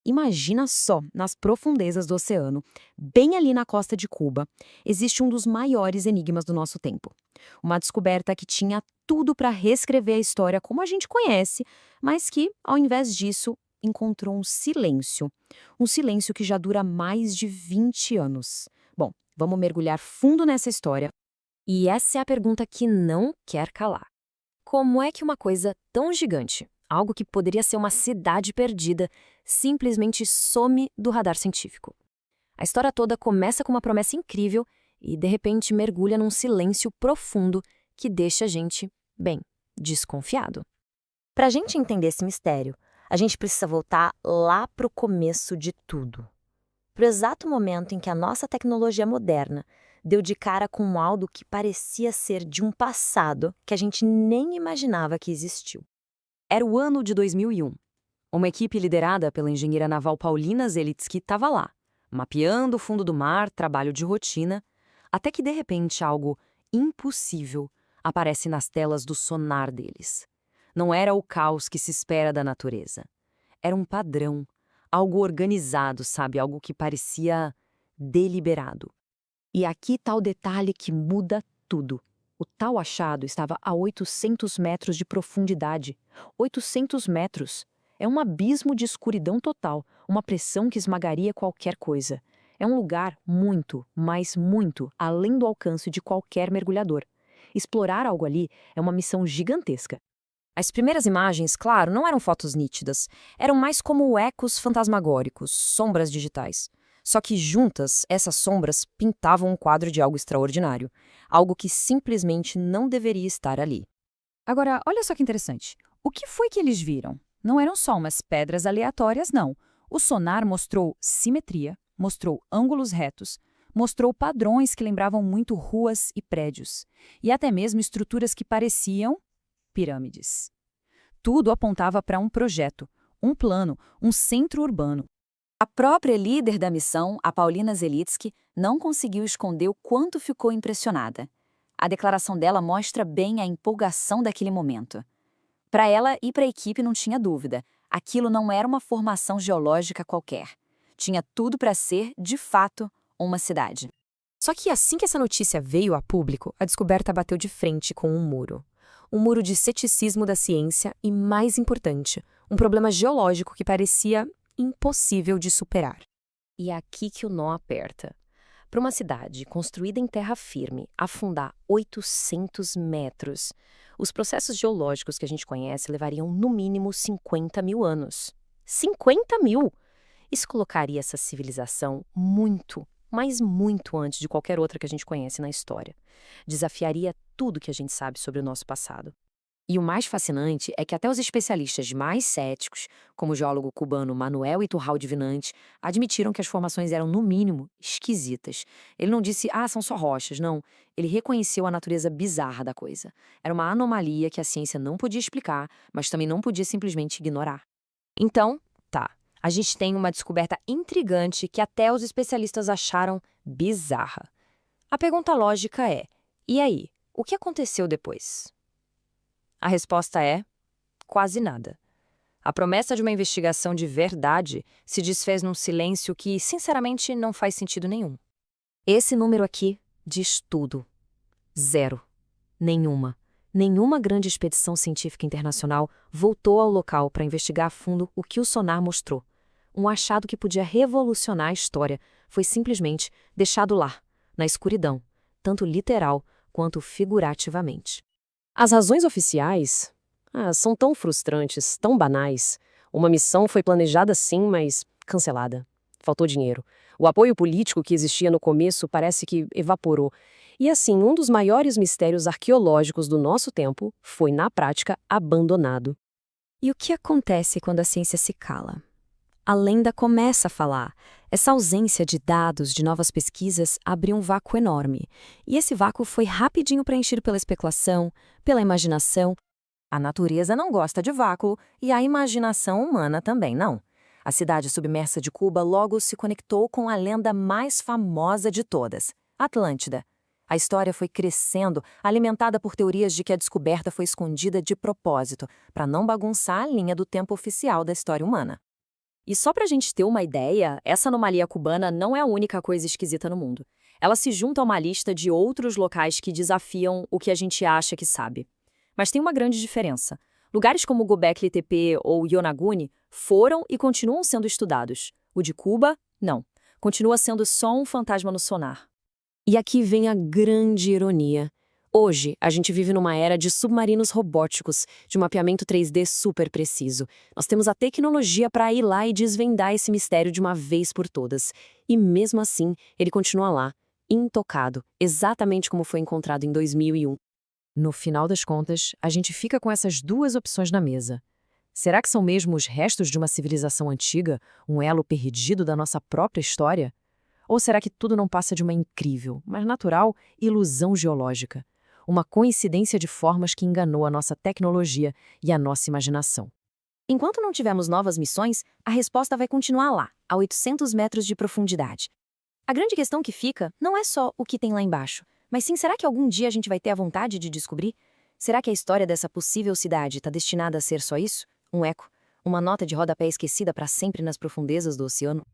Imagina só, nas profundezas do oceano, bem ali na costa de Cuba, existe um dos maiores enigmas do nosso tempo. Uma descoberta que tinha tudo para reescrever a história como a gente conhece, mas que, ao invés disso, encontrou um silêncio. Um silêncio que já dura mais de 20 anos. Bom, vamos mergulhar fundo nessa história. E essa é a pergunta que não quer calar. Como é que uma coisa tão gigante, algo que poderia ser uma cidade perdida, simplesmente some do radar científico? A história toda começa com uma promessa incrível e, de repente, mergulha num silêncio profundo que deixa a gente, bem, desconfiado. Para a gente entender esse mistério, a gente precisa voltar lá para o começo de tudo. Para o exato momento em que a nossa tecnologia moderna deu de cara com algo que parecia ser de um passado que a gente nem imaginava que existiu. Era o ano de 2001. Uma equipe liderada pela engenheira naval Paulina Zelitsky estava lá, mapeando o fundo do mar, trabalho de rotina, até que, de repente, algo impossível aparece nas telas do sonar deles. Não era o caos que se espera da natureza. Era um padrão, algo organizado, sabe? Algo que parecia deliberado. E aqui está o detalhe que muda tudo. O tal achado estava a 800 metros de profundidade. 800 metros. É um abismo de escuridão total, uma pressão que esmagaria qualquer coisa. É um lugar muito, mas muito, além do alcance de qualquer mergulhador. Explorar algo ali é uma missão gigantesca. As primeiras imagens, claro, não eram fotos nítidas. Eram mais como ecos fantasmagóricos, sombras digitais. Só que juntas, essas sombras pintavam um quadro de algo extraordinário. Algo que simplesmente não deveria estar ali. Agora, olha só que interessante. O que foi que eles viram? Não eram só umas pedras aleatórias, não. O sonar mostrou simetria, mostrou ângulos retos, mostrou padrões que lembravam muito ruas e prédios, e até mesmo estruturas que pareciam pirâmides. Tudo apontava para um projeto, um plano, um centro urbano. A própria líder da missão, a Paulina Zelitsky, não conseguiu esconder o quanto ficou impressionada. A declaração dela mostra bem a empolgação daquele momento. Para ela e para a equipe não tinha dúvida, aquilo não era uma formação geológica qualquer. Tinha tudo para ser, de fato, uma cidade. Só que assim que essa notícia veio a público, a descoberta bateu de frente com um muro. Um muro de ceticismo da ciência e, mais importante, um problema geológico que parecia impossível de superar. E é aqui que o nó aperta. Para uma cidade construída em terra firme, afundar 800 metros, os processos geológicos que a gente conhece levariam no mínimo 50 mil anos. 50 mil! Isso colocaria essa civilização muito, mas muito antes de qualquer outra que a gente conhece na história. Desafiaria tudo que a gente sabe sobre o nosso passado. E o mais fascinante é que até os especialistas mais céticos, como o geólogo cubano Manuel Iturralde Vinante, admitiram que as formações eram, no mínimo, esquisitas. Ele não disse, são só rochas, não. Ele reconheceu a natureza bizarra da coisa. Era uma anomalia que a ciência não podia explicar, mas também não podia simplesmente ignorar. Então, a gente tem uma descoberta intrigante que até os especialistas acharam bizarra. A pergunta lógica é, e aí, o que aconteceu depois? A resposta é quase nada. A promessa de uma investigação de verdade se desfez num silêncio que, sinceramente, não faz sentido nenhum. Esse número aqui diz tudo. 0. Nenhuma. Nenhuma grande expedição científica internacional voltou ao local para investigar a fundo o que o sonar mostrou. Um achado que podia revolucionar a história foi simplesmente deixado lá, na escuridão, tanto literal quanto figurativamente. As razões oficiais são tão frustrantes, tão banais. Uma missão foi planejada sim, mas cancelada. Faltou dinheiro. O apoio político que existia no começo parece que evaporou. E assim, um dos maiores mistérios arqueológicos do nosso tempo foi, na prática, abandonado. E o que acontece quando a ciência se cala? A lenda começa a falar. Essa ausência de dados, de novas pesquisas, abriu um vácuo enorme. E esse vácuo foi rapidinho preenchido pela especulação, pela imaginação. A natureza não gosta de vácuo e a imaginação humana também não. A cidade submersa de Cuba logo se conectou com a lenda mais famosa de todas, Atlântida. A história foi crescendo, alimentada por teorias de que a descoberta foi escondida de propósito, para não bagunçar a linha do tempo oficial da história humana. E só para a gente ter uma ideia, essa anomalia cubana não é a única coisa esquisita no mundo. Ela se junta a uma lista de outros locais que desafiam o que a gente acha que sabe. Mas tem uma grande diferença. Lugares como Göbekli Tepe ou Yonaguni foram e continuam sendo estudados. O de Cuba, não. Continua sendo só um fantasma no sonar. E aqui vem a grande ironia. Hoje, a gente vive numa era de submarinos robóticos, de mapeamento 3D super preciso. Nós temos a tecnologia para ir lá e desvendar esse mistério de uma vez por todas. E mesmo assim, ele continua lá, intocado, exatamente como foi encontrado em 2001. No final das contas, a gente fica com essas duas opções na mesa. Será que são mesmo os restos de uma civilização antiga, um elo perdido da nossa própria história? Ou será que tudo não passa de uma incrível, mas natural, ilusão geológica? Uma coincidência de formas que enganou a nossa tecnologia e a nossa imaginação. Enquanto não tivermos novas missões, a resposta vai continuar lá, a 800 metros de profundidade. A grande questão que fica não é só o que tem lá embaixo, mas sim, será que algum dia a gente vai ter a vontade de descobrir? Será que a história dessa possível cidade está destinada a ser só isso? Um eco? Uma nota de rodapé esquecida para sempre nas profundezas do oceano?